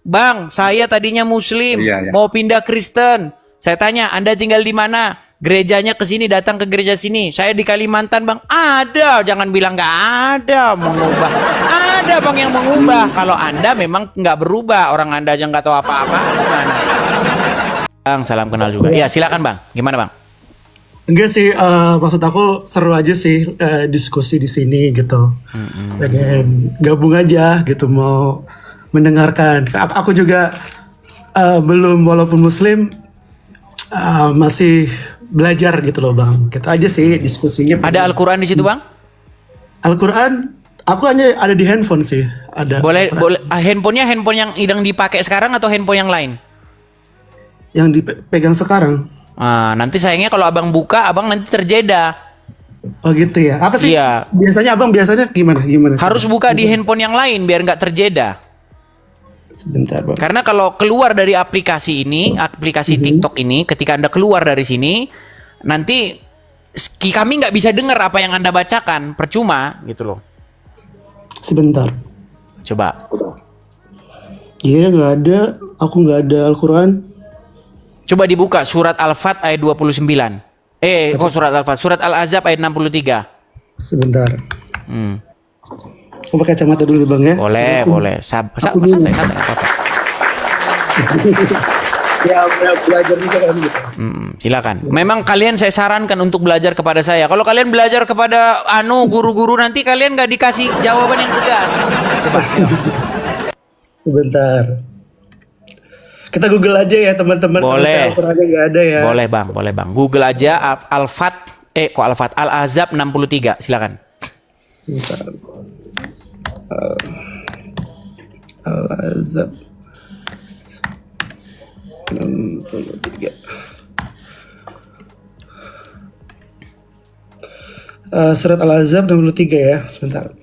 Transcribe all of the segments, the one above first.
Bang, saya tadinya Muslim, Iya, iya. mau pindah Kristen. Saya tanya, Anda tinggal di mana? Gerejanya ke sini, datang ke gereja sini. Saya di Kalimantan, Bang. Ada, jangan bilang nggak ada mengubah. Ada, Bang, yang mengubah. Kalau Anda memang nggak berubah, orang Anda aja nggak tahu apa-apa. Gimana? Bang, salam kenal juga. Iya, silakan, Bang. Gimana, Bang? Enggak sih, maksud aku seru aja sih diskusi di sini gitu. Pengen gabung aja gitu, mau mendengarkan. Aku juga belum, walaupun Muslim, masih belajar gitu loh Bang. Gitu aja sih diskusinya. Ada Al-Quran di situ, Bang? Al-Quran, aku hanya ada di handphone sih. Ada. Boleh, Al-Quran. boleh. Handphonenya handphone yang dipakai sekarang atau handphone yang lain? Yang dipegang sekarang. Nah, nanti sayangnya kalau abang buka, abang nanti terjeda. Oh gitu ya. Apa sih? Iya. Biasanya abang gimana? Harus buka di handphone yang lain biar nggak terjeda. Sebentar Bang. Karena kalau keluar dari aplikasi ini, aplikasi TikTok ini, ketika Anda keluar dari sini, nanti kami nggak bisa dengar apa yang Anda bacakan, percuma gitu loh. Sebentar. Coba. Iya nggak ada. Aku nggak ada Al-Quran. Coba dibuka surat Al-Fat ayat 29. Kok surat Al-Fat? Surat Al-Azab ayat 63. Sebentar. Hmm. Aku pakai kacamata dulu Bang ya. Boleh, boleh. Santai, apa-apa. Ya belajar juga kan gitu. Silakan. Memang kalian saya sarankan untuk belajar kepada saya. Kalau kalian belajar kepada guru-guru nanti kalian nggak dikasih jawaban yang tegas. Coba. Sebentar. Kita Google aja ya teman-teman. Boleh. Al-Qurannya nggak ada ya. Boleh bang. Google aja Al-Fat. Al-Azab 63. Silakan. Sebentar. Al-Azab 63. Surat Al-Azab 63 ya. Sebentar.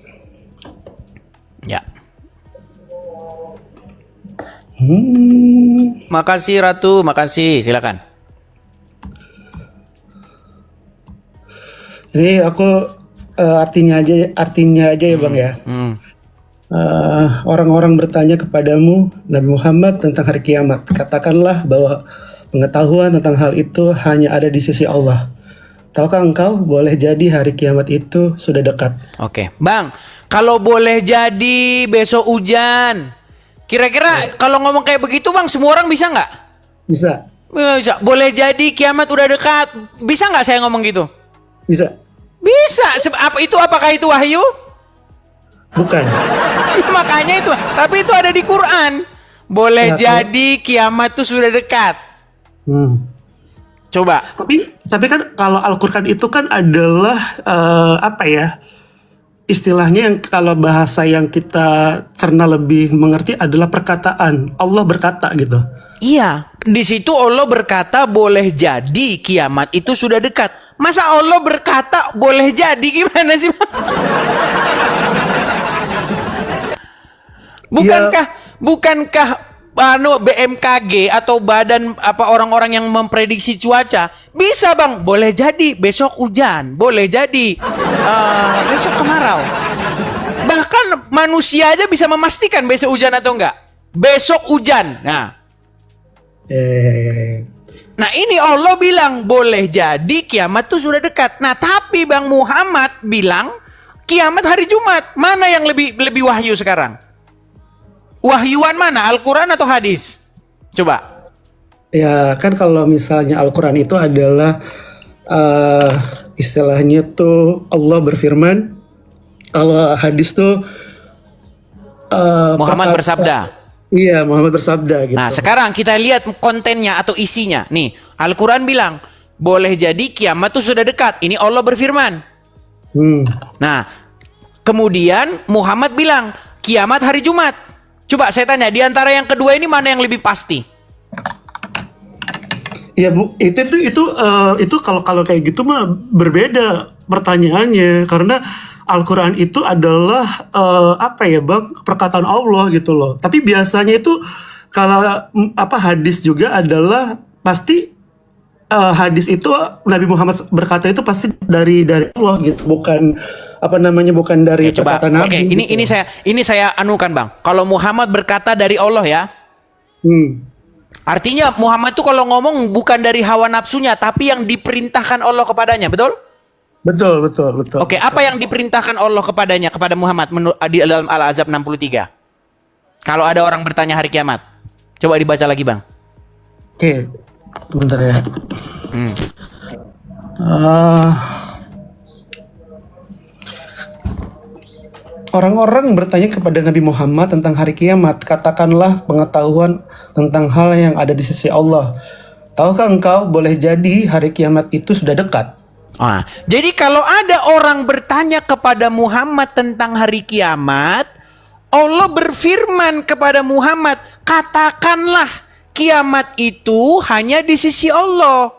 Ya. Makasih Ratu, makasih. Silakan. Ini aku artinya aja ya Bang ya. Orang-orang bertanya kepadamu Nabi Muhammad tentang hari kiamat. Katakanlah bahwa pengetahuan tentang hal itu hanya ada di sisi Allah. Tahukah engkau boleh jadi hari kiamat itu sudah dekat? Oke, Bang. Kalau boleh jadi besok hujan. Kira-kira kalau ngomong kayak begitu Bang, semua orang bisa nggak? Bisa. Bisa. Boleh jadi kiamat udah dekat. Bisa nggak saya ngomong gitu? Bisa. Bisa. Apakah itu wahyu? Bukan. Makanya itu. Tapi itu ada di Quran. Boleh jadi kiamat itu sudah dekat. Coba. Tapi kan kalau Al-Quran itu kan adalah apa ya? Istilahnya yang kalau bahasa yang kita cerna lebih mengerti adalah perkataan. Allah berkata gitu. Iya, di situ Allah berkata boleh jadi kiamat itu sudah dekat. Masa Allah berkata boleh jadi, gimana sih? Bukankah BMKG atau badan orang-orang yang memprediksi cuaca bisa Bang, boleh jadi besok hujan, boleh jadi besok kemarau. Bahkan manusia aja bisa memastikan besok hujan atau enggak. Besok hujan. Nah ini Allah bilang boleh jadi kiamat tuh sudah dekat. Nah tapi Bang Muhammad bilang kiamat hari Jumat. Mana yang lebih wahyu sekarang? Wahyuan mana? Al-Quran atau hadis? Coba. Ya kan kalau misalnya Al-Quran itu adalah istilahnya tuh Allah berfirman. Kalau hadis tuh Muhammad bersabda. Iya, Muhammad bersabda gitu. Nah, sekarang kita lihat kontennya atau isinya. Nih, Al-Quran bilang, boleh jadi kiamat itu sudah dekat. Ini Allah berfirman. Nah, kemudian Muhammad bilang, kiamat hari Jumat. Coba saya tanya, di antara yang kedua ini mana yang lebih pasti? Ya Bu, itu kalau kayak gitu mah berbeda pertanyaannya, karena Al-Quran itu adalah apa ya Bang, perkataan Allah gitu loh. Tapi biasanya itu kalau hadis juga adalah pasti hadis itu Nabi Muhammad berkata itu pasti dari Allah gitu, bukan bukan dari perkataan Nabi. Oke, ini saya anukan Bang. Kalau Muhammad berkata dari Allah ya, Hmm. Artinya Muhammad tuh kalau ngomong bukan dari hawa nafsunya, tapi yang diperintahkan Allah kepadanya, betul? Betul, betul, betul. Oke, apa yang diperintahkan Allah kepadanya, kepada Muhammad di dalam Al-Ahzab 63? Kalau ada orang bertanya hari kiamat. Coba dibaca lagi, Bang. Oke, bentar ya. Hmm. Orang-orang bertanya kepada Nabi Muhammad tentang hari kiamat. Katakanlah pengetahuan tentang hal yang ada di sisi Allah. Tahukah engkau boleh jadi hari kiamat itu sudah dekat? Jadi kalau ada orang bertanya kepada Muhammad tentang hari kiamat, Allah berfirman kepada Muhammad, katakanlah kiamat itu hanya di sisi Allah.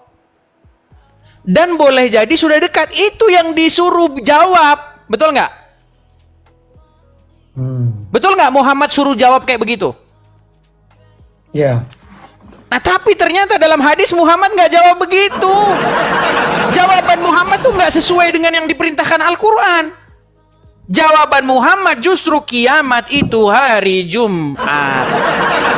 Dan boleh jadi sudah dekat. Itu yang disuruh jawab. Betul nggak? Betul nggak Muhammad suruh jawab kayak begitu? Ya. Nah tapi ternyata dalam hadis Muhammad nggak jawab begitu. Jawaban Muhammad tuh nggak sesuai dengan yang diperintahkan Al-Quran. Jawaban Muhammad justru kiamat itu hari Jumat.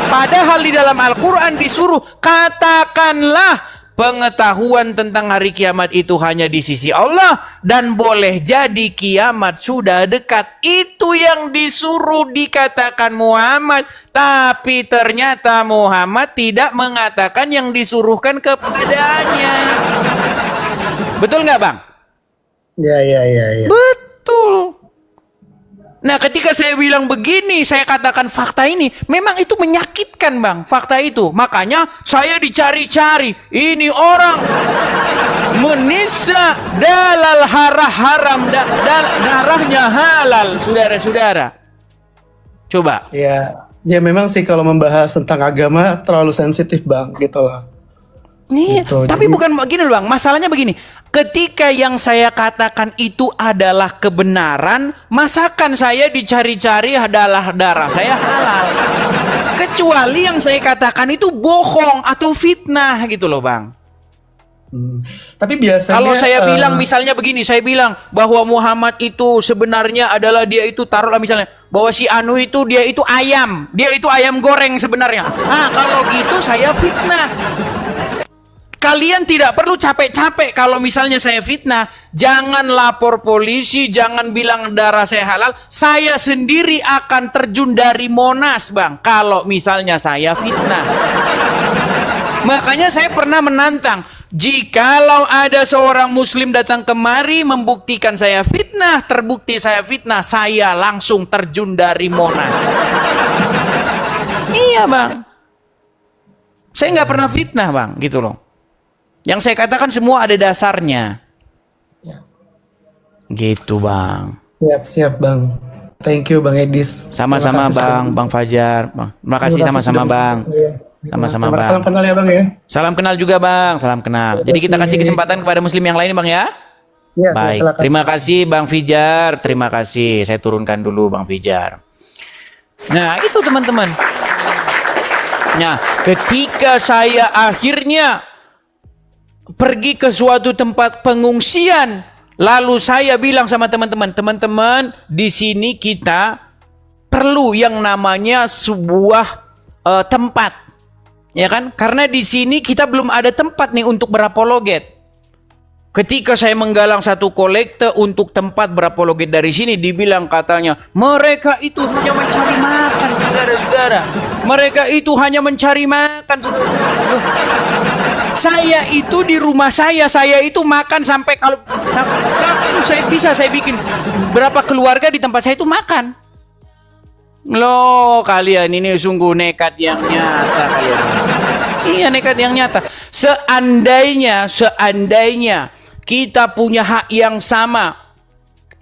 Padahal di dalam Al-Quran disuruh katakanlah pengetahuan tentang hari kiamat itu hanya di sisi Allah dan boleh jadi kiamat sudah dekat. Itu yang disuruh dikatakan Muhammad, tapi ternyata Muhammad tidak mengatakan yang disuruhkan kepadanya. Betul nggak, Bang? Ya. Betul. Nah, ketika saya bilang begini, saya katakan fakta ini, memang itu menyakitkan, Bang, fakta itu. Makanya saya dicari-cari. Ini orang menista dalal haram, darahnya halal, saudara-saudara. Coba. Ya memang sih kalau membahas tentang agama terlalu sensitif, Bang, gitu lah. Nih, Gitu, tapi jadi- bukan begini loh, Bang. Masalahnya begini. Ketika yang saya katakan itu adalah kebenaran, masakan saya dicari-cari adalah darah saya halal. Kecuali yang saya katakan itu bohong atau fitnah gitu loh, Bang. Tapi biasanya Kalau saya bilang misalnya begini, saya bilang bahwa Muhammad itu sebenarnya adalah dia itu taruhlah misalnya bahwa si Anu itu dia itu ayam goreng sebenarnya. Nah, kalau gitu saya fitnah. Kalian tidak perlu capek-capek kalau misalnya saya fitnah. Jangan lapor polisi, jangan bilang darah saya halal. Saya sendiri akan terjun dari Monas, Bang, kalau misalnya saya fitnah. Makanya saya pernah menantang, jikalau ada seorang muslim datang kemari membuktikan saya fitnah, terbukti saya fitnah, saya langsung terjun dari Monas. Iya, Bang. Saya nggak pernah fitnah, Bang, gitu loh. Yang saya katakan semua ada dasarnya. Gitu, Bang. Siap, Bang. Thank you, Bang Edis. Sama-sama, Bang Fajar. Terima kasih sama-sama, Bang. Sama-sama, Bang. Salam kenal ya, Bang ya. Salam kenal juga, Bang. Salam kenal. Jadi kita kasih kesempatan kepada muslim yang lain, Bang ya. Ya, Baik. silakan. Terima kasih, Bang Fijar. Terima kasih. Saya turunkan dulu, Bang Fijar. Nah, itu teman-teman. Nah, ketika saya akhirnya pergi ke suatu tempat pengungsian, lalu saya bilang sama teman-teman, di sini kita perlu yang namanya sebuah tempat, ya kan? Karena di sini kita belum ada tempat nih untuk berapologet. Ketika saya menggalang satu kolekte untuk tempat berapologet dari sini, dibilang katanya mereka itu hanya mencari makan, saudara-saudara. Mereka itu hanya mencari makan, saudara-saudara. Saya itu di rumah saya itu makan sampai kalau saya bikin berapa keluarga di tempat saya itu makan. Loh, kalian ini sungguh nekat yang nyata kalian. Iya, nekat yang nyata. Seandainya kita punya hak yang sama,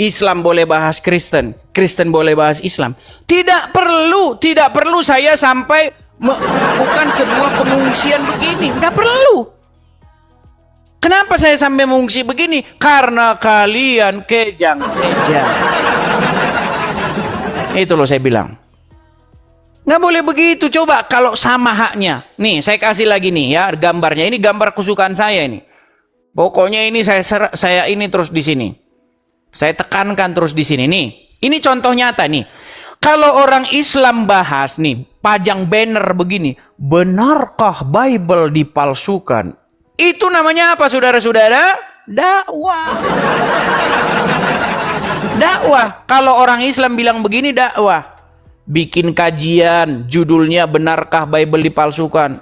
Islam boleh bahas Kristen, Kristen boleh bahas Islam. Tidak perlu saya sampai melakukan sebuah pengungsian begini. Nggak perlu. Kenapa saya sampai mengungsi begini? Karena kalian kejang-kejang. Itu loh saya bilang. Nggak boleh begitu. Coba kalau sama haknya. Nih saya kasih lagi nih ya gambarnya. Ini gambar kesukaan saya ini. Pokoknya ini saya ini terus di sini. Saya tekankan terus di sini. Nih, ini contoh nyata nih. Kalau orang Islam bahas nih, pajang banner begini, benarkah Bible dipalsukan? Itu namanya apa saudara-saudara? Dakwah. Dakwah. Kalau orang Islam bilang begini, dakwah. Bikin kajian, judulnya benarkah Bible dipalsukan?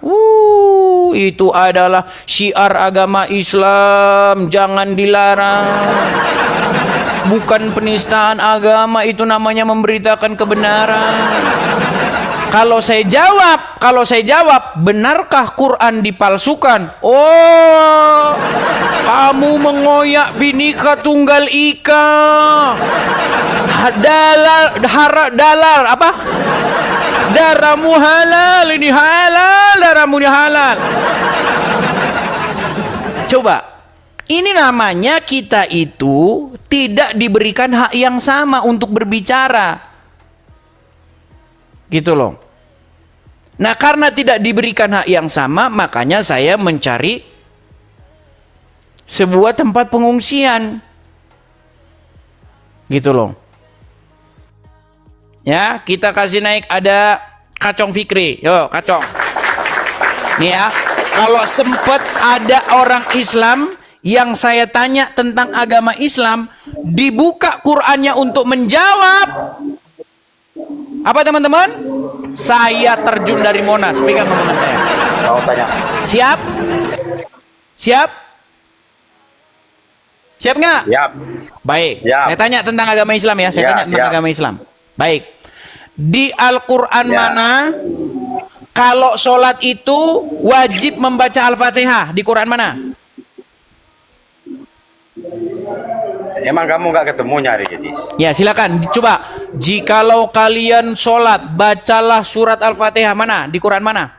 Itu adalah syiar agama Islam, jangan dilarang. Bukan penistaan agama, itu namanya memberitakan kebenaran. Kalau saya jawab, benarkah Quran dipalsukan? Oh, kamu mengoyak Bhinneka Tunggal Ika. Dalal apa? Darahmu halal, ini halal, darahmu ini halal. Coba, ini namanya kita itu tidak diberikan hak yang sama untuk berbicara. Gitu loh. Nah, karena tidak diberikan hak yang sama, makanya saya mencari sebuah tempat pengungsian. Gitu loh. Ya, kita kasih naik ada Kacong Fikri. Yo, Kacong. Nih ya, kalau sempat ada orang Islam yang saya tanya tentang agama Islam, dibuka Qur'annya untuk menjawab. Apa teman-teman? Saya terjun dari Monas. Pegang teman saya. Mau tanya. Siap? Siap? Siap nggak? Siap. Baik. Siap. Saya tanya tentang agama Islam ya. Saya tanya tentang agama Islam. Baik. Di Al-Quran mana kalau sholat itu wajib membaca Al-Fatihah? Di Quran mana? Emang kamu nggak ketemu nyari jadi? Ya silakan. Coba. Jikalau kalian sholat, bacalah surat Al-Fatihah. Mana? Di Quran mana?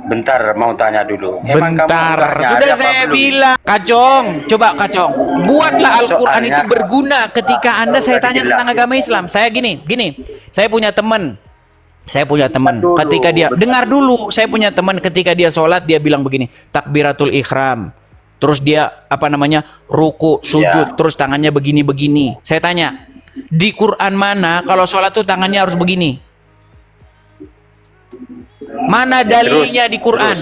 Bentar, mau tanya dulu. Emang kamu Bentar, nggak nyari sudah apa saya belum? bilang. Kacong, coba Kacong. Buatlah Al-Quran Soalnya- itu berguna ketika Anda saya tanya Gila. tentang agama Islam. Saya gini. Saya punya teman. Dulu. Ketika dia, dengar dulu. Saya punya teman ketika dia sholat, dia bilang begini. Takbiratul ihram. Terus dia, ruku, sujud. Ya. Terus tangannya begini-begini. Saya tanya, di Quran mana kalau sholat tuh tangannya harus begini? Mana dalilnya di Quran?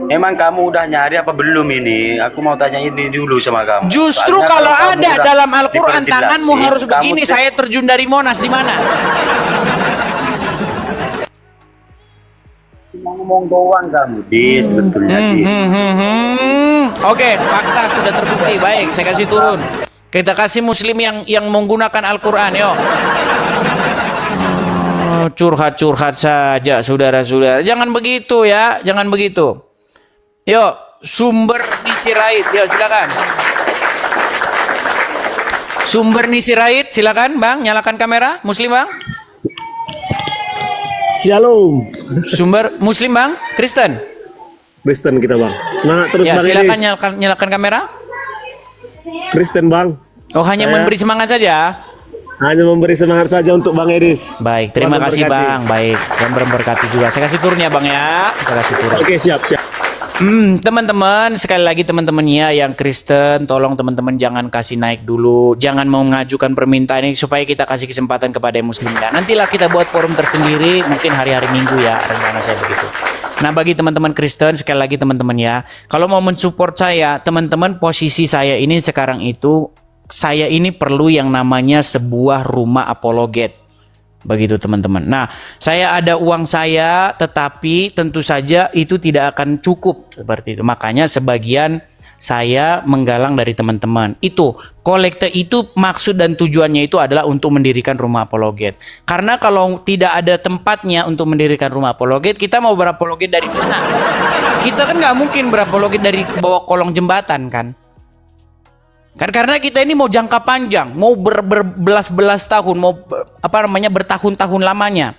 Emang kamu udah nyari apa belum ini? Aku mau tanya ini dulu sama kamu. Justru Soalnya kalau kamu ada udah dalam Al-Quran diperjelasin, tanganmu harus kamu begini. Saya terjun dari Monas di mana? cuma ngomong doang kamu. Sebetulnya Oke, fakta sudah terbukti. Baik, saya kasih turun. Kita kasih Muslim yang menggunakan Al-Quran, yuk. Curhat-curhat saja, saudara-saudara. Jangan begitu ya, jangan begitu. Yuk, sumber Nisirait, yuk silakan. Sumber Nisirait, silakan, Bang. Nyalakan kamera, Muslim, Bang. Shalom. Sumber Muslim, Bang. Kristen. Kristen kita bang. Semangat terus Ya, bang silakan Edis. nyalakan kamera. Kristen bang. Oh, hanya memberi semangat saja. Hanya memberi semangat saja untuk bang Edis. Baik, terima Tuhan kasih memberkati. Bang. Baik, dan berkati juga. Saya kasih turun ya Bang ya. Saya kasih turun. Oke siap. Teman-teman, sekali lagi teman-temannya yang Kristen, tolong teman-teman jangan kasih naik dulu. Jangan mau mengajukan permintaan ini supaya kita kasih kesempatan kepada yang Muslim. Ya, nantilah kita buat forum tersendiri, mungkin hari-hari Minggu ya, rencana saya begitu. Nah, bagi teman-teman Kristen, sekali lagi teman-teman ya, kalau mau mensupport saya, teman-teman, posisi saya ini sekarang itu, saya ini perlu yang namanya sebuah rumah apologet. Begitu teman-teman. Nah, saya ada uang saya, tetapi tentu saja itu tidak akan cukup seperti itu. Makanya sebagian saya menggalang dari teman-teman. Itu kolekte itu maksud dan tujuannya itu adalah untuk mendirikan rumah apologet. Karena kalau tidak ada tempatnya untuk mendirikan rumah apologet, kita mau berapologet dari mana? Kita kan nggak mungkin berapologet dari bawah kolong jembatan kan? Kan karena kita ini mau jangka panjang, mau berbelas-belas tahun, mau bertahun-tahun lamanya.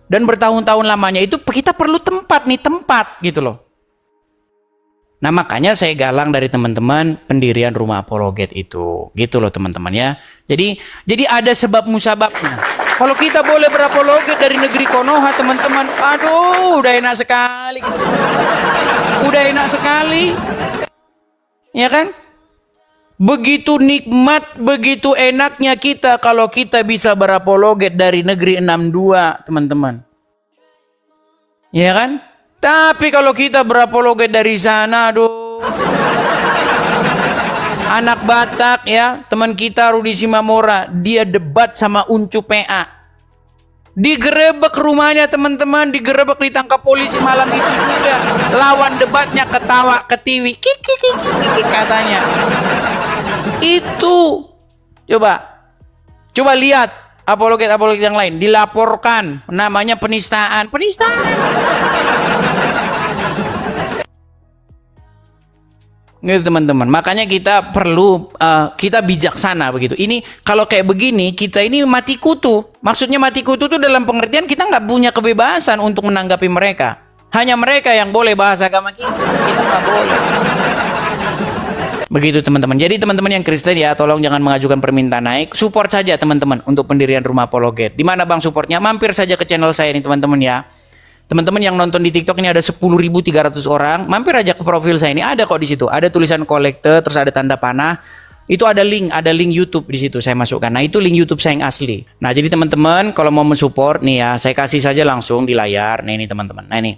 Dan bertahun-tahun lamanya itu kita perlu tempat gitu loh. Nah, makanya saya galang dari teman-teman pendirian rumah apologet itu. Gitu loh teman-teman ya. Jadi ada sebab musababnya. Kalau kita boleh berapologet dari negeri Konoha teman-teman, aduh udah enak sekali gitu. Udah enak sekali. Ya kan? Begitu nikmat, begitu enaknya kita kalau kita bisa berapologet dari negeri 62, teman-teman. Ya kan? Tapi kalau kita berapologet dari sana, aduh. Anak Batak ya, teman kita Rudi Simamora, dia debat sama Uncu PA. Digerebek rumahnya teman-teman, digerebek, ditangkap polisi malam itu juga. Lawan debatnya ketawa, ketiwi, kiki katanya. Itu coba lihat apologet yang lain dilaporkan, namanya penistaan. Gitu teman-teman. Makanya kita perlu kita bijaksana begitu. Ini kalau kayak begini kita ini mati kutu. Maksudnya mati kutu itu dalam pengertian kita nggak punya kebebasan untuk menanggapi mereka. Hanya mereka yang boleh bahas agama kita nggak boleh. Begitu teman-teman. Jadi teman-teman yang Kristen ya, tolong jangan mengajukan permintaan naik. Support saja teman-teman untuk pendirian rumah apologet. Di mana bang supportnya? Mampir saja ke channel saya nih teman-teman ya. Teman-teman yang nonton di TikTok ini ada 10.300 orang. Mampir aja ke profil saya ini, ada kok di situ. Ada tulisan kolekte, terus ada tanda panah. Itu ada link YouTube di situ saya masukkan. Nah, itu link YouTube saya yang asli. Nah, jadi teman-teman kalau mau mensupport nih ya, saya kasih saja langsung di layar. Nah, ini teman-teman. Nah, ini.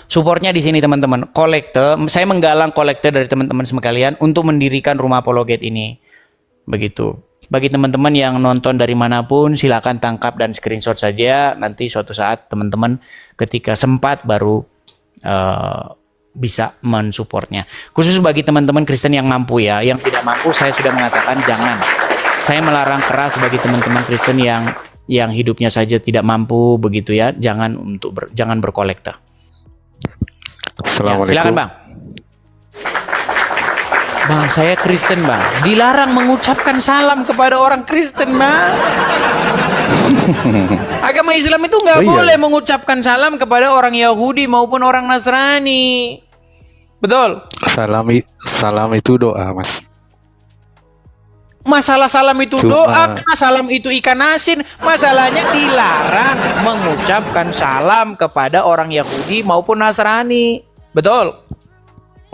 Supportnya di sini teman-teman. Kolekte, saya menggalang kolekte dari teman-teman sekalian untuk mendirikan rumah apologet ini. Begitu. Bagi teman-teman yang nonton dari manapun, silakan tangkap dan screenshot saja. Nanti suatu saat teman-teman ketika sempat baru bisa mensupportnya. Khusus bagi teman-teman Kristen yang mampu ya. Yang tidak mampu saya sudah mengatakan jangan. Saya melarang keras bagi teman-teman Kristen yang hidupnya saja tidak mampu begitu ya. Jangan berkolekte. Assalamualaikum. Ya, silakan bang. Bang, saya Kristen bang. Dilarang mengucapkan salam kepada orang Kristen bang. Agama Islam itu nggak boleh mengucapkan salam kepada orang Yahudi maupun orang Nasrani. Betul? Salam itu doa, Mas. Masalah salam itu doa, salam itu ikan asin. Masalahnya dilarang mengucapkan salam kepada orang Yahudi maupun Nasrani. Betul?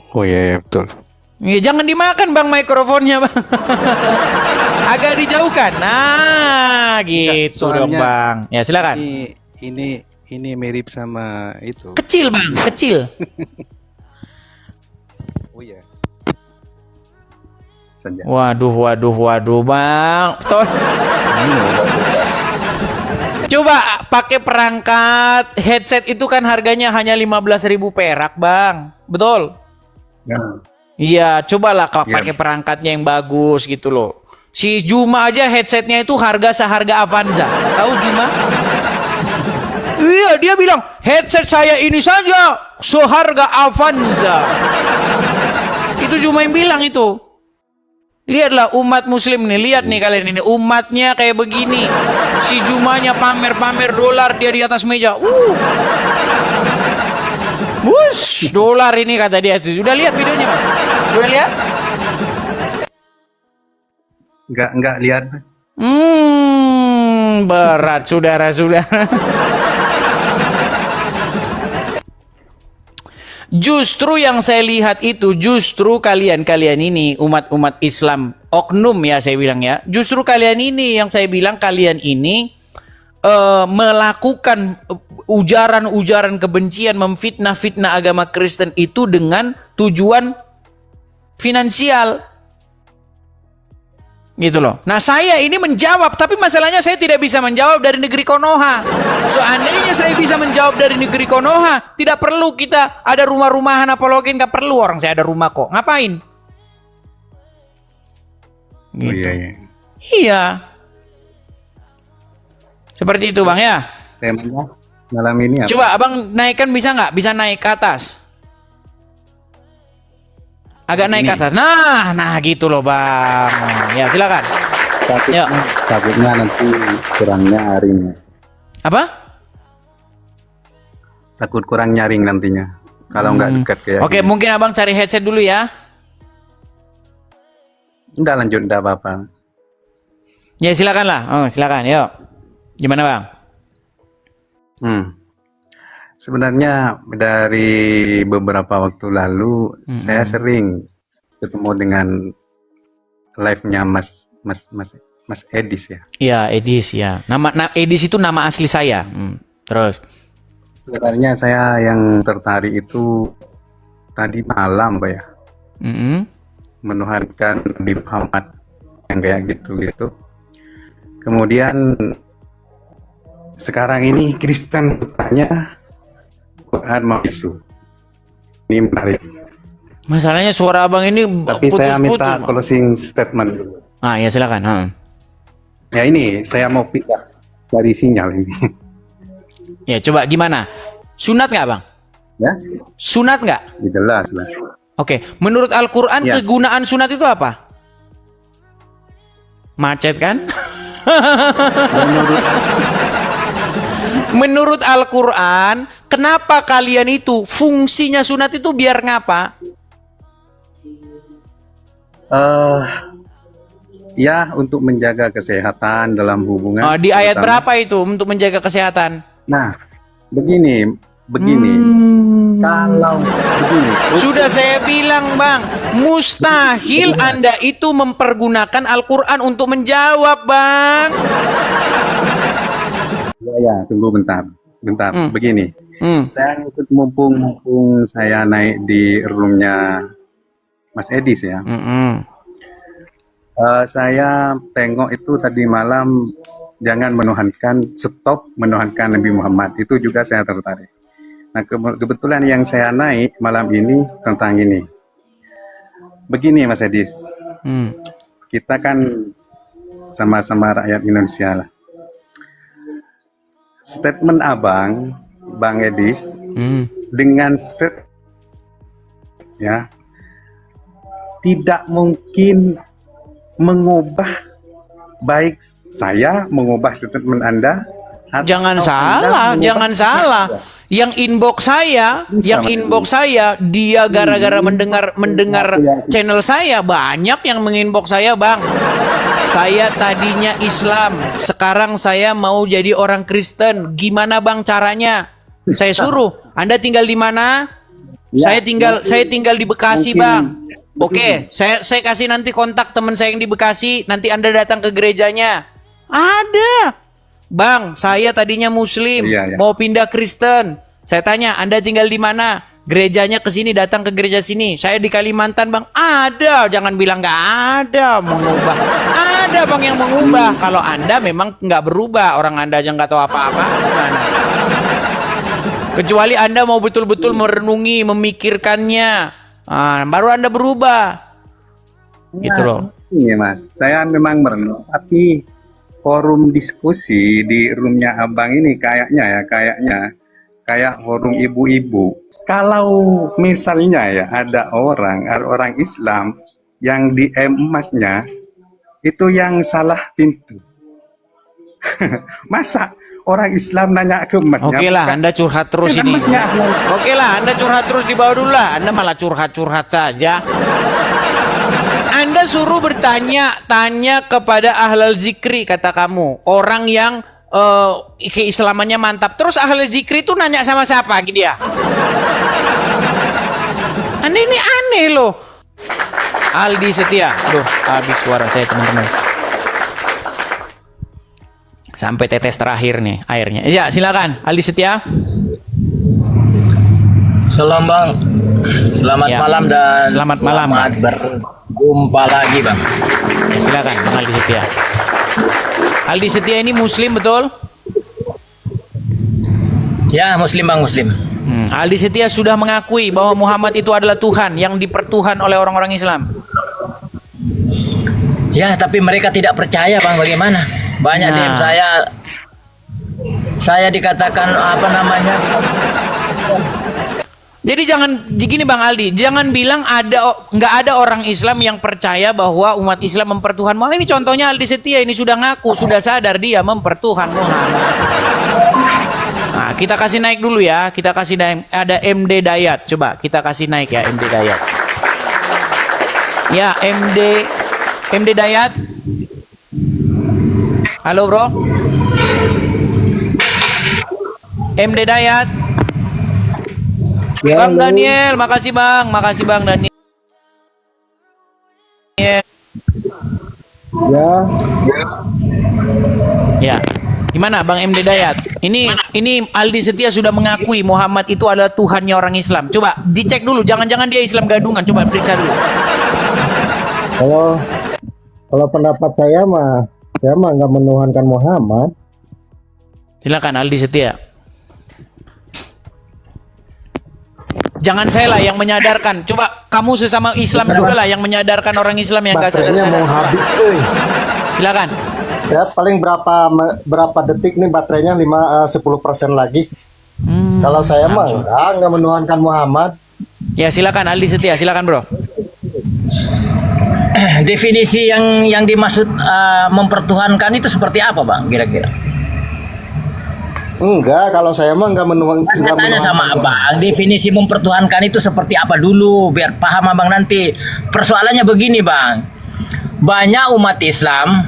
Oh iya, betul. Ya, jangan dimakan bang mikrofonnya bang. Agak dijauhkan. Nah, gitu dong bang. Ya silakan. Ini mirip sama itu. Kecil bang, kecil. Oh iya. Waduh bang. Coba pakai perangkat headset itu kan harganya hanya 15.000 perak bang. Betul? Ya. Iya, cobalah pakai perangkatnya yang bagus gitu loh. Si Juma aja headsetnya itu seharga Avanza. Tahu Juma? Iya, dia bilang headset saya ini saja seharga Avanza. Itu Juma yang bilang itu. Lihatlah umat muslim nih, lihat nih kalian ini umatnya kayak begini. Si Jumanya pamer-pamer dolar dia di atas meja. Wush, dolar ini kata dia. Udah lihat videonya, Bang? Udah lihat? Enggak lihat. Berat saudara-saudara. Justru yang saya lihat itu justru kalian ini umat-umat Islam oknum ya saya bilang ya. Justru kalian ini yang saya bilang kalian ini melakukan ujaran-ujaran kebencian, memfitnah-fitnah agama Kristen itu dengan tujuan finansial. Gitu loh. Nah, saya ini menjawab, tapi masalahnya saya tidak bisa menjawab dari negeri Konoha. Seandainya saya bisa menjawab dari negeri Konoha, tidak perlu kita ada rumah-rumahan apologen, nggak perlu, orang saya ada rumah kok. Ngapain? Gitu. Oh, iya. Iya. Seperti itu bang ya. Temanya malam ini apa? Coba abang naikkan bisa nggak? Bisa naik ke atas. Agak naik ke atas. Nah gitu loh bang. Ya silakan. Takutnya nanti kurang nyaring. Apa? Takut kurang nyaring nantinya. Kalau nggak dekat kayak. Oke, mungkin abang cari headset dulu ya. Udah lanjut, udah apa-apa. Ya silakan lah. Oh silakan. Yuk. Gimana bang? Sebenarnya dari beberapa waktu lalu saya sering ketemu dengan live-nya Mas Edis ya. Iya, Edis ya. Edis itu nama asli saya. Terus. Sebenarnya saya yang tertarik itu tadi malam, Pak ya. Menuhankan Nabi Muhammad yang kayak gitu-gitu. Kemudian sekarang ini Kristen bertanya Quran mau isu. Ini menarik. Masalahnya suara abang ini Tapi saya minta Bang. closing statement dulu. Ya silakan. Ya ini saya mau pindah dari sinyal ini. Ya coba gimana? Sunat nggak bang? Ya, Sunat nggak? jelas lah. Oke, menurut Al-Quran Ya. kegunaan sunat itu apa? Macet kan? Menurut Al-Quran, kenapa kalian itu fungsinya sunat itu biar ngapa? Ya untuk menjaga kesehatan dalam hubungan. Di ayat terutama. berapa itu untuk menjaga kesehatan? Nah, begini. Kalau begini, Sudah saya bilang bang, mustahil Anda itu mempergunakan Al-Quran untuk menjawab bang. ya tunggu bentar. Begini, saya ikut mumpung saya naik di roomnya Mas Edis ya. Saya tengok itu tadi malam jangan stop menuhankan Nabi Muhammad. Itu juga saya tertarik. Nah kebetulan yang saya naik malam ini tentang ini. Begini Mas Edis, kita kan sama-sama rakyat Indonesia lah. Statement abang, Bang Edis, dengan ya tidak mungkin mengubah, baik saya mengubah statement Anda. Jangan atau salah, Anda jangan mengubah salah. statement Anda. Yang inbox saya, dia gara-gara mendengar channel saya, banyak yang menginbox saya, Bang. Saya tadinya Islam, sekarang saya mau jadi orang Kristen. Gimana Bang caranya? Saya suruh. Anda tinggal di mana? Ya, saya tinggal di Bekasi, mungkin- Bang. Oke, saya kasih nanti kontak teman saya yang di Bekasi. Nanti Anda datang ke gerejanya. Ada. Bang, saya tadinya Muslim, Iya. mau pindah Kristen. Saya tanya, Anda tinggal di mana? Gerejanya ke sini, datang ke gereja sini. Saya di Kalimantan, Bang. Ada, jangan bilang nggak ada mengubah. Ada Bang yang mengubah. Kalau Anda memang nggak berubah, orang Anda aja nggak tahu apa-apa. Gimana? Kecuali Anda mau betul-betul merenungi, memikirkannya, baru Anda berubah. Gitu loh. Ini Mas, saya memang merenung, tapi forum diskusi di roomnya abang ini kayaknya kayak forum ibu-ibu. Kalau misalnya ya ada orang Islam yang DM emasnya itu yang salah pintu. Masa orang Islam nanya ke emasnya? Oke lah, Anda curhat terus ini. Oke lah, Anda curhat terus di bawah dulu lah. Anda malah curhat-curhat saja. Anda suruh tanya kepada ahlul zikri, kata kamu. Orang yang keislamannya mantap. Terus ahlul zikri itu nanya sama siapa dia? Anda ini aneh loh. Aldi Setia. Aduh, habis suara saya teman-teman. Sampai tetes terakhir nih airnya. Ya, silakan Aldi Setia. Salam Bang, selamat Ya. malam dan Selamat malam, Bang. berjumpa lagi Bang. Ya, silakan Bang Aldi Setia. Aldi Setia ini Muslim betul? Ya Muslim Bang, Muslim. Aldi Setia sudah mengakui bahwa Muhammad itu adalah Tuhan yang dipertuhan oleh orang-orang Islam. Ya tapi mereka tidak percaya Bang, bagaimana? Banyak Nah. DM saya dikatakan apa namanya? Jadi jangan gini Bang Aldi, jangan bilang nggak ada orang Islam yang percaya bahwa umat Islam mempertuhan Muhammad. Ini contohnya Aldi Setia ini sudah ngaku, sudah sadar dia mempertuhan Muhammad. Nah, kita kasih naik dulu ya, kita kasih naik. Ada MD Dayat, coba kita kasih naik ya MD Dayat. Ya MD Dayat. Halo bro. MD Dayat. Bang Daniel, makasih Bang Daniel. Ya. Ya. Gimana Bang MD Dayat? Ini Aldi Setia sudah mengakui Muhammad itu adalah Tuhannya orang Islam. Coba dicek dulu, jangan-jangan dia Islam gadungan. Coba periksa dulu. Kalau pendapat saya mah nggak menuhankan Muhammad. Silakan Aldi Setia. Jangan saya lah yang menyadarkan. Coba kamu sesama Islam juga lah yang menyadarkan orang Islam yang gak Baterainya sadar. mau habis, Silakan. Ya paling berapa detik nih baterainya 10% lagi. Kalau saya mah enggak menuhankan Muhammad. Ya silakan Aldi Setia, silakan bro. Definisi yang dimaksud mempertuhankan itu seperti apa bang kira-kira? Enggak, kalau saya mah enggak menuhankan. Saya tanya sama abang, definisi mempertuhankan itu seperti apa dulu, biar paham abang nanti. Persoalannya begini bang, banyak umat Islam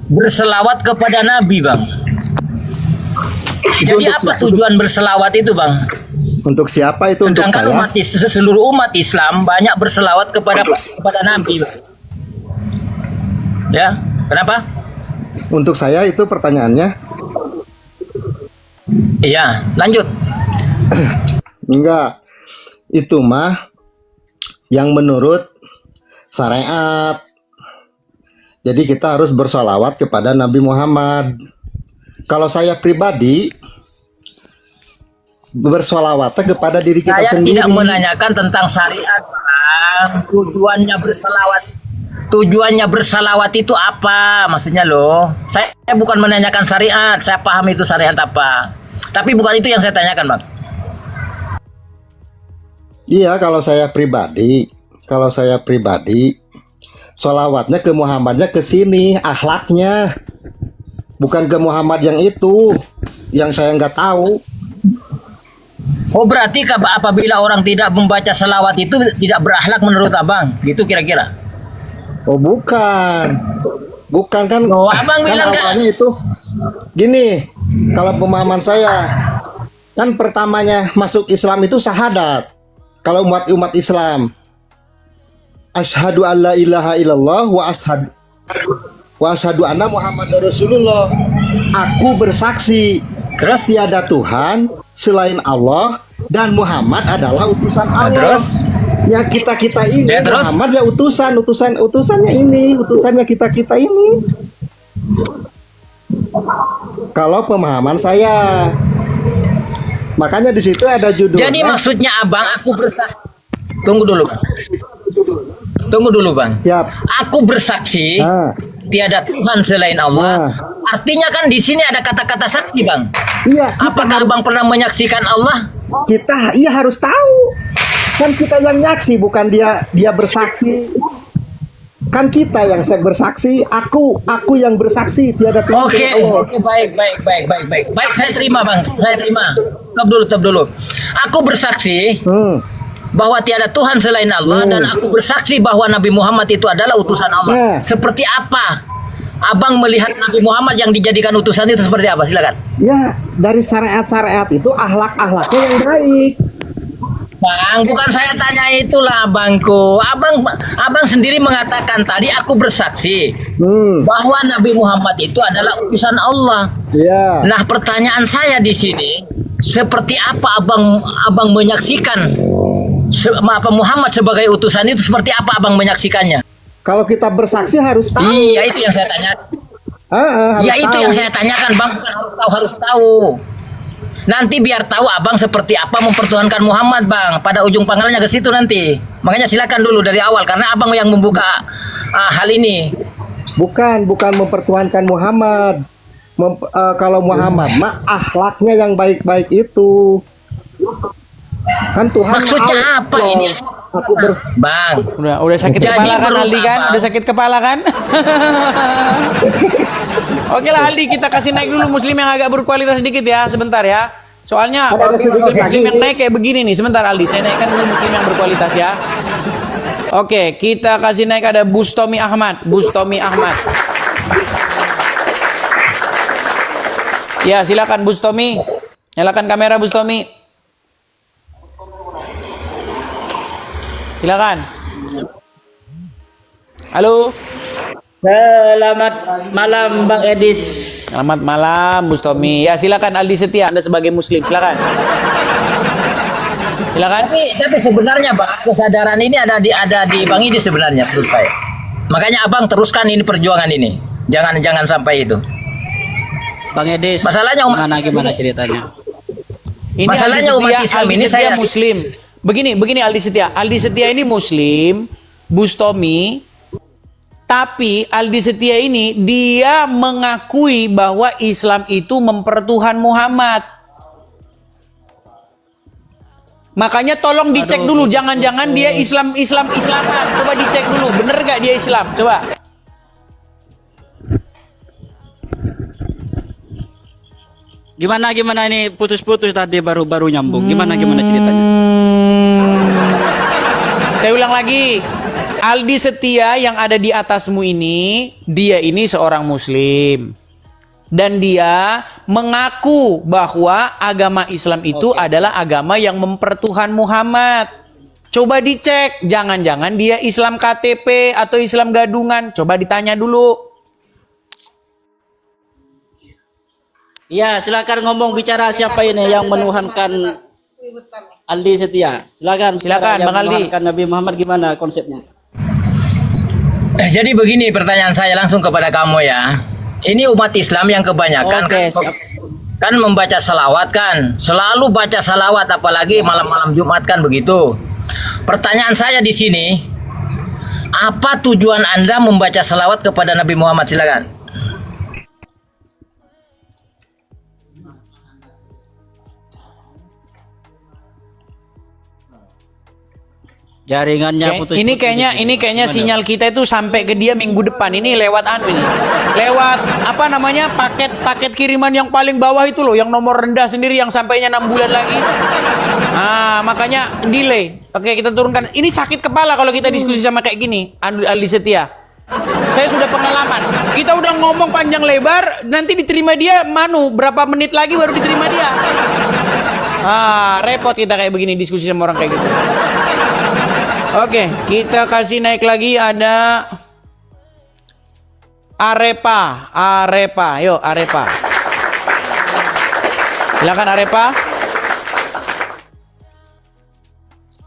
berselawat kepada Nabi bang. Jadi apa tujuan berselawat itu bang? Untuk siapa itu? Untuk Sedangkan saya? seluruh umat Islam banyak berselawat kepada Nabi bang. Ya, kenapa? Untuk saya itu pertanyaannya. Iya, lanjut. Enggak. Itu mah yang menurut syariat. Jadi kita harus bersolawat kepada Nabi Muhammad. Kalau saya pribadi bersolawat kepada diri kita Saya sendiri. tidak menanyakan tentang syariat, Bang. Tujuannya bersalawat itu apa? Maksudnya loh. Saya bukan menanyakan syariat. Saya paham itu syariat apa. Tapi bukan itu yang saya tanyakan, Bang. Iya, kalau saya pribadi solawatnya ke Muhammadnya ke sini, akhlaknya bukan ke Muhammad yang itu, yang saya nggak tahu. Oh, berarti apabila orang tidak membaca selawat itu tidak berakhlak menurut Abang? Gitu kira-kira? Oh bukan kan? Oh, Abang bilang kan? Awalnya itu gini, kalau pemahaman saya kan pertamanya masuk Islam itu syahadat. Kalau umat Islam, asyhadu alla ilaha illallah wa asyhadu anna Muhammadar Rasulullah. Aku bersaksi Terus? tiada Tuhan selain Allah dan Muhammad adalah utusan Allah. Terus? Ya kita ini Ya, terus? Muhammad ya utusannya ini, utusannya kita ini. Kalau pemahaman saya, makanya di situ ada judulnya. Jadi maksudnya Abang, aku bersaksi. Tunggu dulu, Bang. Siap. Aku bersaksi tiada Tuhan selain Allah. Artinya kan di sini ada kata-kata saksi, Bang. Iya. Apakah Abang pernah menyaksikan Allah? Kita harus tahu. Kan kita yang nyaksi, bukan dia bersaksi. Kan kita yang bersaksi, aku yang bersaksi tiada Tuhan Oke, selain Allah. baik. Baik, saya terima, Bang. Saya terima. Stop dulu. Aku bersaksi bahwa tiada Tuhan selain Allah dan aku bersaksi bahwa Nabi Muhammad itu adalah utusan Allah. Seperti apa Abang melihat Nabi Muhammad yang dijadikan utusan itu seperti apa? Silakan. Ya, dari syariat itu akhlak-akhlaknya yang baik. Bang, bukan saya tanya itulah Abangku. Abang sendiri mengatakan tadi aku bersaksi bahwa Nabi Muhammad itu adalah utusan Allah. Iya. Nah, pertanyaan saya di sini, seperti apa abang menyaksikan Muhammad sebagai utusan itu, seperti apa Abang menyaksikannya? Kalau kita bersaksi harus tahu. Iya, itu yang saya tanya. Harus Ya, itu tahu. yang saya tanyakan, Bang. Bukan harus tahu. Nanti biar tahu Abang seperti apa mempertuhankan Muhammad, Bang. Pada ujung pangkalnya ke situ nanti. Makanya silakan dulu dari awal, karena Abang yang membuka hal ini. Bukan mempertuhankan Muhammad. Kalau Muhammad mah akhlaknya yang baik-baik itu. Kan Tuhan Maksudnya apa ini? Bang. Udah sakit Jadi kepala kan Aldi kan? Abang. Udah sakit kepala kan? Oke lah Aldi, kita kasih naik dulu muslim yang agak berkualitas sedikit ya, sebentar ya. Soalnya muslim yang naik kayak begini nih, sebentar Aldi, saya naikkan dulu muslim yang berkualitas ya. Oke, kita kasih naik ada Bustomi Ahmad. Ya, silakan Bustomi. Nyalakan kamera Bustomi. Silakan. Halo. Selamat malam Bang Edis. Selamat malam Bustomi. Ya silakan Aldi Setia, Anda sebagai muslim silakan. Silakan. Tapi sebenarnya Bang, kesadaran ini ada di Bang Idis sebenarnya menurut saya. Makanya Abang teruskan ini perjuangan ini. Jangan sampai itu. Bang Edis. Masalahnya gimana ceritanya? Ini Masalahnya Aldi umat Setia, Islam Aldi ini Setia saya muslim. Begini Aldi Setia. Aldi Setia ini muslim, Bustomi. Tapi Aldi Setia ini dia mengakui bahwa Islam itu mempertuhan Muhammad. Makanya tolong dicek dulu, jangan-jangan dia Islaman. Coba dicek dulu, bener gak dia Islam? Coba. Gimana ini putus-putus tadi baru nyambung. Gimana ceritanya? Saya ulang lagi. Aldi Setia yang ada di atasmu ini, dia ini seorang muslim. Dan dia mengaku bahwa agama Islam itu adalah agama yang mempertuhan Muhammad. Coba dicek, jangan-jangan dia Islam KTP atau Islam gadungan. Coba ditanya dulu. Iya, silakan ngomong bicara siapa ini yang menuhankan Aldi Setia. Silakan Bang Aldi. Menuhankan Nabi Muhammad gimana konsepnya? Jadi begini pertanyaan saya langsung kepada kamu ya. Ini umat Islam yang kebanyakan kan membaca salawat kan. Selalu baca salawat apalagi malam-malam Jumat kan begitu. Pertanyaan saya di sini, apa tujuan Anda membaca salawat kepada Nabi Muhammad? Silakan. Jaringannya putus. Ini kayaknya sinyal kita itu sampai ke dia minggu depan. Ini lewat ini. Lewat apa namanya? Paket kiriman yang paling bawah itu loh, yang nomor rendah sendiri yang sampainya 6 bulan lagi. Makanya delay. Oke, kita turunkan. Ini sakit kepala kalau kita diskusi sama kayak gini, Aldi Setia. Saya sudah pengalaman. Kita udah ngomong panjang lebar, nanti diterima dia berapa menit lagi baru diterima dia. Repot kita kayak begini diskusi sama orang kayak gitu. Oke, kita kasih naik lagi ada Arepa. Yuk Arepa. Silakan Arepa.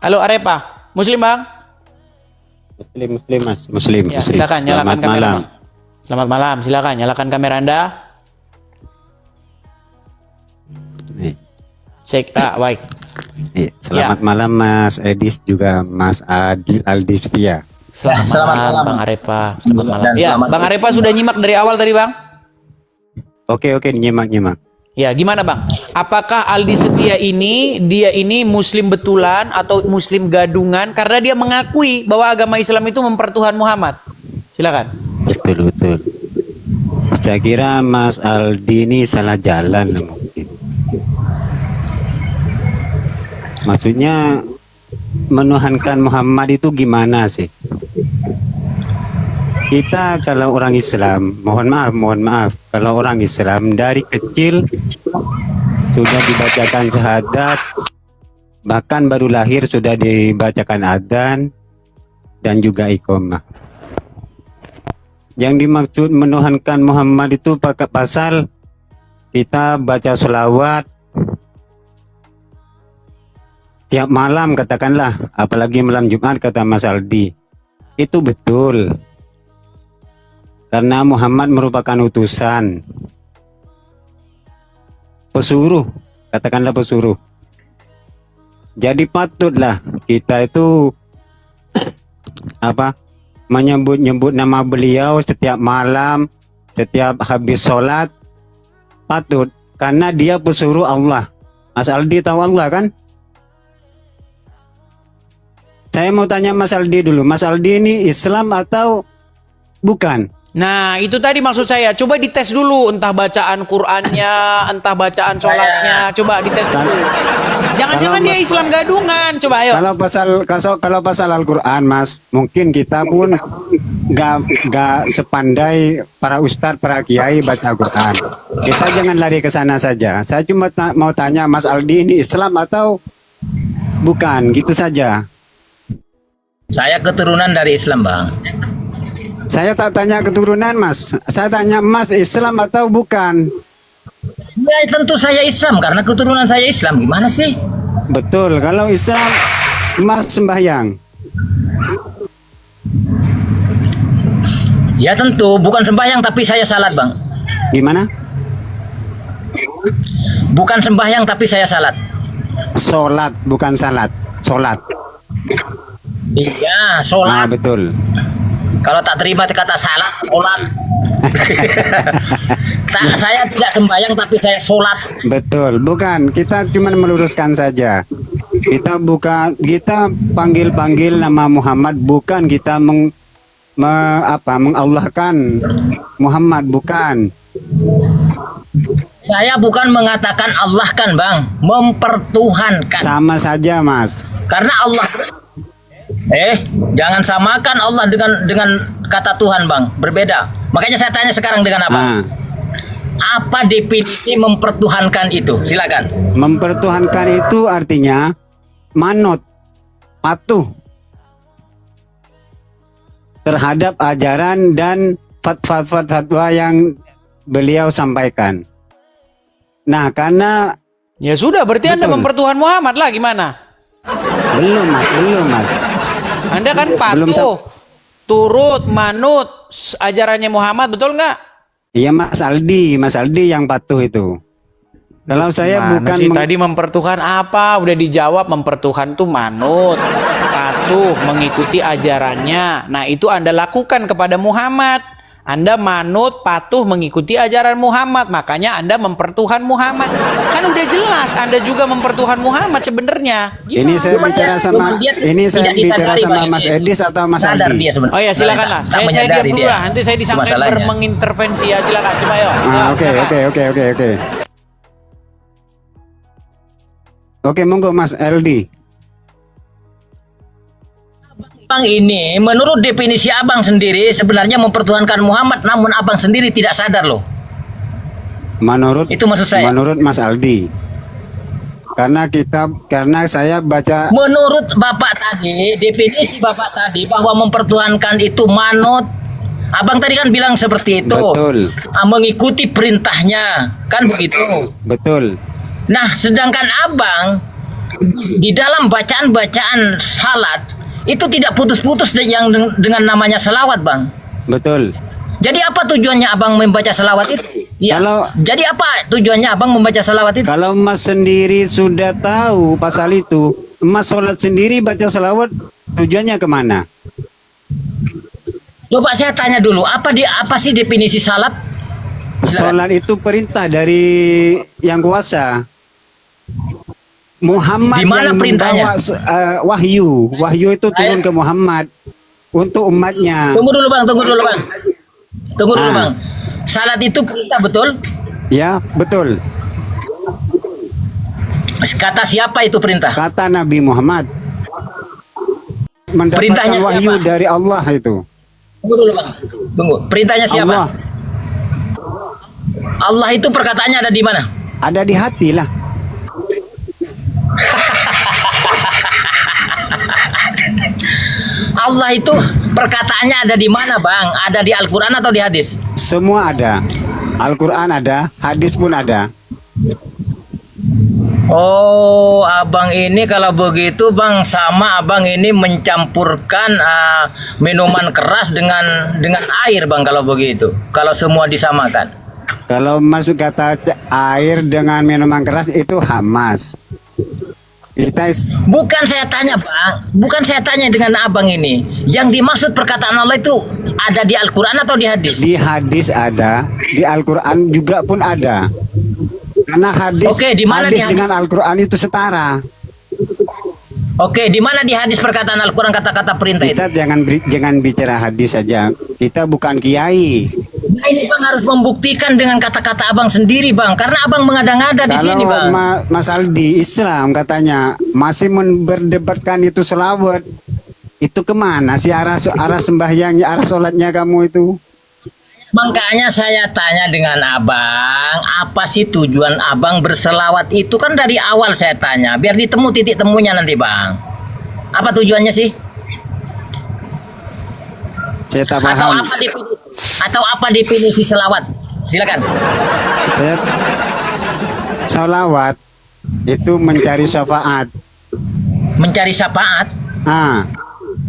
Halo Arepa, muslim Bang? Muslim Mas, muslim. Ya, silakan nyalakan kamera. Bang. Selamat malam, silakan nyalakan kamera Anda. Cek baik. Selamat malam Mas Edis juga Mas Aldi Setia. Selamat malam Bang Arepa. Selamat malam. Ya, Bang Arepa sudah nyimak dari awal tadi Bang? Oke, nyimak. Ya, gimana Bang? Apakah Aldi Setia dia ini muslim betulan atau muslim gadungan karena dia mengakui bahwa agama Islam itu mempertuhan Muhammad? Silakan. Betul. Saya kira Mas Aldi ini salah jalan mungkin. Maksudnya menuhankan Muhammad itu gimana sih? Kita kalau orang Islam, mohon maaf, kalau orang Islam dari kecil sudah dibacakan syahadat, bahkan baru lahir sudah dibacakan adzan dan juga iqamah. Yang dimaksud menuhankan Muhammad itu pakai pasal kita baca sholawat tiap malam katakanlah, apalagi malam Jumat kata Mas Aldi. Itu betul. Karena Muhammad merupakan utusan. Pesuruh, katakanlah pesuruh. Jadi patutlah kita itu menyebut nama beliau setiap malam, setiap habis sholat. Patut, karena dia pesuruh Allah. Mas Aldi tahu Allah kan? Saya mau tanya Mas Aldi dulu, Mas Aldi ini Islam atau bukan? Nah, itu tadi maksud saya. Coba dites dulu, entah bacaan Qur'annya, entah bacaan sholatnya. Coba dites dulu. Jangan-jangan dia Islam gadungan. Coba ayo. Kalau pasal Al-Quran, Mas, mungkin kita pun gak sepandai para ustadz, para kiai baca Al-Quran. Kita jangan lari ke sana saja. Saya cuma mau tanya Mas Aldi ini Islam atau bukan, gitu saja. Saya keturunan dari Islam, Bang. Saya tak tanya keturunan Mas, saya tanya Mas Islam atau bukan? Ya tentu saya Islam karena keturunan saya Islam. Gimana sih? Betul, kalau Islam Mas sembahyang. Ya tentu bukan sembahyang tapi saya salat bang. Gimana? Bukan sembahyang tapi saya salat. Sholat bukan salat, sholat. Iya Nah sholat. betul. Kalau tak terima kata salat, sholat. Saya tidak sembahyang tapi saya sholat. Betul, bukan. Kita cuma meluruskan saja. Kita panggil nama Muhammad, bukan kita mengallahkan Muhammad, bukan. Saya bukan mengatakan Allah kan bang, mempertuhankan. Sama saja Mas. Karena Allah. Jangan samakan Allah dengan kata Tuhan bang, berbeda. Makanya saya tanya sekarang dengan apa? Apa definisi mempertuhankan itu? Silakan. Mempertuhankan itu artinya manut, patuh terhadap ajaran dan fatwa yang beliau sampaikan. Nah, karena Ya sudah, berarti Anda betul. mempertuhan Muhammad lah gimana? Belum Mas. Anda kan Belum patuh, turut, manut ajarannya Muhammad, betul nggak? Iya Mas Aldi yang patuh itu. Kalau saya Mana bukan sih tadi mempertuhan apa? Udah dijawab, mempertuhan tuh manut, patuh, mengikuti ajarannya. Nah itu Anda lakukan kepada Muhammad. Anda manut, patuh, mengikuti ajaran Muhammad. Makanya Anda mempertuhan Muhammad. Kan udah jelas Anda juga mempertuhan Muhammad sebenarnya. ini saya bicara sama Mas Edis atau Mas Aldi. Oh ya silakan lah. Saya diam dulu lah. Nanti saya disangka mengintervensi ya. Silakan coba yuk. Oke. Oke, monggo Mas Aldi. Abang ini menurut definisi abang sendiri sebenarnya mempertuhankan Muhammad, namun abang sendiri tidak sadar loh. Itu maksud saya. Menurut Mas Aldi. Karena saya baca. Menurut bapak tadi, definisi bapak tadi bahwa mempertuhankan itu manut. Abang tadi kan bilang seperti itu. Betul. Mengikuti perintahnya, kan begitu. Betul. Nah, sedangkan abang di dalam bacaan-bacaan salat itu tidak putus-putus yang dengan namanya selawat, bang. Betul. Jadi apa tujuannya abang membaca selawat itu? Ya. Jadi apa tujuannya abang membaca selawat itu? Kalau Mas sendiri sudah tahu pasal itu, Mas sholat sendiri baca selawat, tujuannya kemana? Coba saya tanya dulu, apa sih definisi salat? Sholat itu perintah dari yang kuasa. Muhammad yang membawa wahyu itu turun ke Muhammad untuk umatnya. Tunggu dulu bang. Salat itu perintah, betul? Ya, betul. Kata siapa itu perintah? Kata Nabi Muhammad. Mendapatkan Perintahnya wahyu siapa? dari Allah itu. Tunggu dulu bang. Perintahnya siapa? Allah. Allah itu perkataannya ada di mana? Ada di hati lah. Allah itu perkataannya ada di mana bang? Ada di Al-Quran atau di hadis? Semua ada. Al-Quran ada, hadis pun ada. Oh, abang ini kalau begitu bang, sama abang ini mencampurkan minuman keras dengan air bang kalau begitu. Kalau semua disamakan. Kalau masuk kata air dengan minuman keras itu hamas. Bukan saya tanya bang, bukan saya tanya dengan abang ini. Yang dimaksud perkataan Allah itu ada di Al-Quran atau di hadis? Di hadis ada, di Al-Quran juga pun ada. Karena hadis, di mana hadis di hadis? dengan Al-Quran itu setara. Oke, di mana di hadis perkataan Al-Quran kata-kata perintah Kita itu? jangan bicara hadis saja. Kita bukan kiai. Nah, ini bang harus membuktikan dengan kata-kata abang sendiri bang, karena abang mengada-ngada di sini bang. Kalau Mas Aldi Islam katanya masih berdebatkan itu selawat, itu kemana sih arah sembahyangnya, arah sholatnya kamu itu? Makanya saya tanya dengan abang, apa sih tujuan abang berselawat itu? Kan dari awal saya tanya, biar ditemu titik temunya nanti bang. Apa tujuannya sih? Saya tak Atau paham. apa definisi selawat? Silakan. Saya salawat itu mencari syafaat. Mencari syafaat. Ah,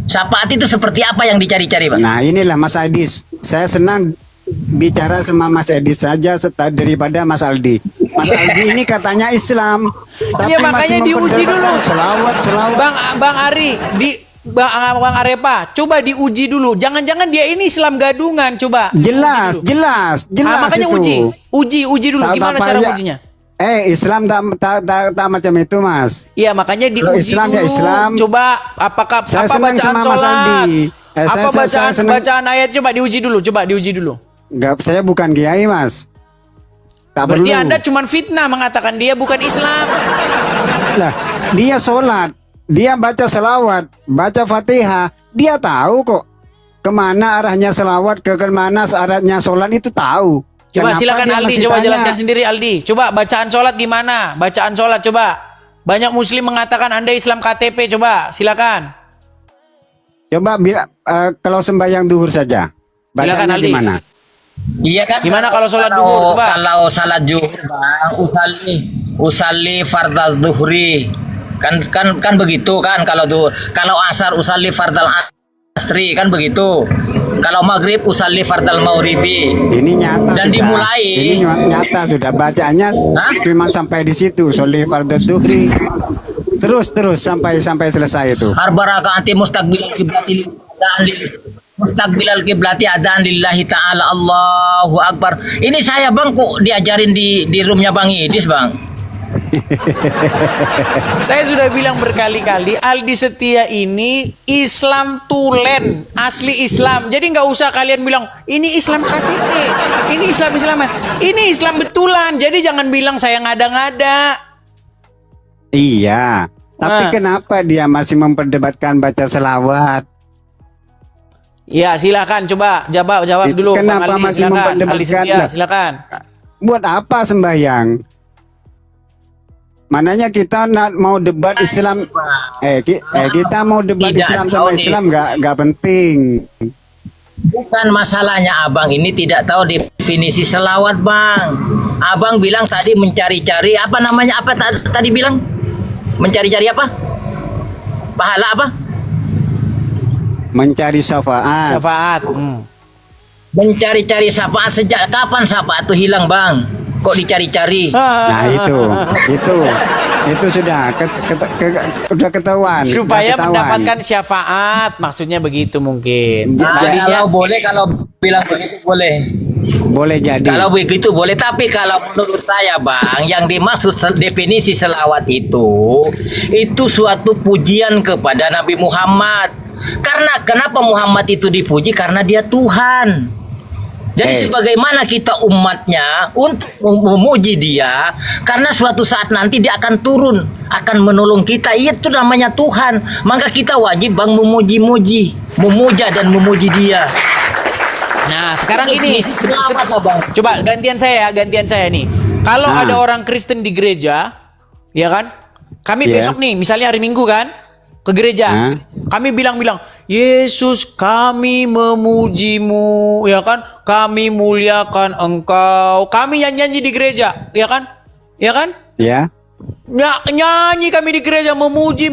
Syafaat itu seperti apa yang dicari-cari, Bang? nah inilah Mas Adis. Saya senang bicara sama Mas Adis saja daripada Mas Aldi. Mas Aldi ini katanya Islam, tapi Iya, makanya masih diuji dulu. memperdebatkan selawat. Bang Ari, Bang Arepa, coba diuji dulu. Jangan-jangan dia ini Islam gadungan, coba. Jelas Makanya itu. uji dulu. Tak Gimana apa cara ya. ujinya? Islam tak macam itu, Mas. Iya, makanya Kalau diuji Islam dulu. ya Islam. Coba apakah Saya apa senang bacaan sama Mas sholat? Aldi. Apa Saya senang. bacaan ayat, coba diuji dulu. Enggak, saya bukan kiai, Mas. Tak Berarti perlu. Anda cuma fitnah mengatakan dia bukan Islam. Lah, dia sholat, dia baca selawat, baca Fatihah, dia tahu kok kemana arahnya selawat, kemana arahnya sholat itu tahu. Coba Kenapa silakan dia Aldi, masih coba tanya? jelaskan sendiri Aldi. Coba bacaan sholat gimana? Bacaan sholat coba. Banyak muslim mengatakan Anda Islam KTP, coba silakan. Coba kalau sembahyang duhur saja, Silakan, bacanya Aldi. gimana? Iya kan? Gimana kalau sholat zuhur, coba? Kalau salat zuhur, Bang, usalli fardal zuhri. Kan begitu kan kalau zuhur. Kalau asar usalli fardal asri, kan begitu. Kalau maghrib usalli fardal maghribi. Ini nyata Dan sudah. dimulai. Ini nyata sudah bacanya Hah? cuma sampai di situ, sholli fardhu duhri. Terus sampai selesai itu. Arba rakaati mustaqbilal kiblati adzan lillahi ta'ala, Allahu akbar. Ini saya, Bang, kok diajarin di roomnya Bang Idis, Bang. Saya sudah bilang berkali-kali, Aldi Setia ini Islam tulen, asli Islam. Jadi nggak usah kalian bilang ini Islam KTP, ini Islam. Ini Islam betulan. Jadi jangan bilang saya ngada-ngada. Iya, tapi kenapa dia masih memperdebatkan baca selawat? Ya silakan coba jawab dulu. Kenapa Bang Aldi, masih silakan. memperdebatkan? Aldi Setia, silakan. Buat apa sembahyang? Mananya kita mau debat Islam, kita mau debat Tidak Islam tahu sama nih. Islam nggak penting. Bukan masalahnya Abang ini tidak tahu definisi selawat, Bang. Abang bilang tadi mencari-cari apa namanya, apa tadi bilang? Mencari-cari apa? Pahala apa? Mencari syafaat. Syafaat. Mencari-cari syafaat. Sejak kapan syafaat itu hilang, Bang? Kok dicari-cari? Nah itu sudah ketahuan. Supaya sudah ketahuan. mendapatkan syafaat, maksudnya begitu mungkin. Kalau boleh, kalau bilang begitu boleh. Boleh jadi. Kalau begitu boleh, tapi kalau menurut saya, Bang, yang dimaksud definisi selawat itu suatu pujian kepada Nabi Muhammad. Karena kenapa Muhammad itu dipuji? Karena dia Tuhan. Jadi sebagaimana kita umatnya untuk memuji dia, karena suatu saat nanti dia akan turun, akan menolong kita. Itu namanya Tuhan. Maka kita wajib, Bang, memuja dan memuji dia. Nah, sekarang ini Selamat, Bang. coba gantian saya nih. Kalau ada orang Kristen di gereja, ya kan? Kami besok nih, misalnya hari Minggu kan, ke gereja. Kami bilang, Yesus, kami memujimu, ya kan? Kami muliakan Engkau. Kami nyanyi di gereja, ya kan? Ya kan? Ya. Nyanyi kami di gereja, memuji,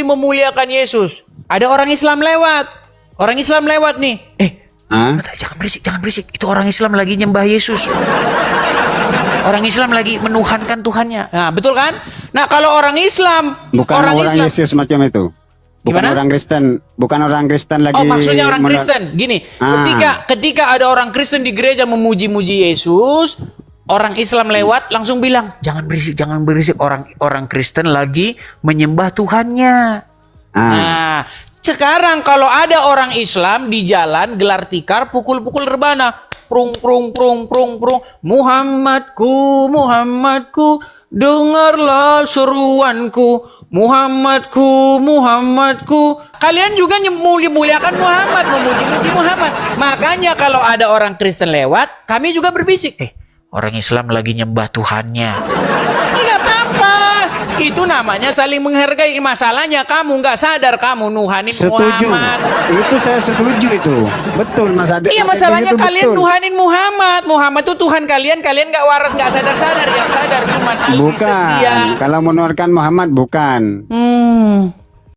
memuliakan Yesus. Ada orang Islam lewat nih. Jangan berisik. Itu orang Islam lagi nyembah Yesus. Orang Islam lagi menuhankan Tuhannya. Nah, betul kan? Nah, kalau orang Islam, Bukan orang Islam, Yesus macam itu. Bukan Gimana? orang Kristen lagi. Oh, maksudnya orang Kristen. Gini, ketika ada orang Kristen di gereja memuji-muji Yesus, orang Islam lewat langsung bilang, jangan berisik. Orang Kristen lagi menyembah Tuhannya. Nah, sekarang kalau ada orang Islam di jalan gelar tikar, pukul-pukul rebana, prung, Muhammadku, dengarlah seruanku, Muhammadku. Kalian juga muliakan Muhammad, memuji-muji Muhammad. Makanya kalau ada orang Kristen lewat, kami juga berbisik, orang Islam lagi nyembah Tuhannya. Ini nggak apa-apa. Itu namanya saling menghargai. Masalahnya kamu nggak sadar, kamu nuhanin Setuju. Muhammad. Itu saya setuju itu. Betul Mas Ade. Iya, Mas Ade masalahnya itu kalian betul. nuhanin Muhammad. Muhammad itu Tuhan kalian nggak waras, nggak sadar-sadar. Yang sadar cuma Ali Bukan. setia. Kalau menuarkan Muhammad bukan.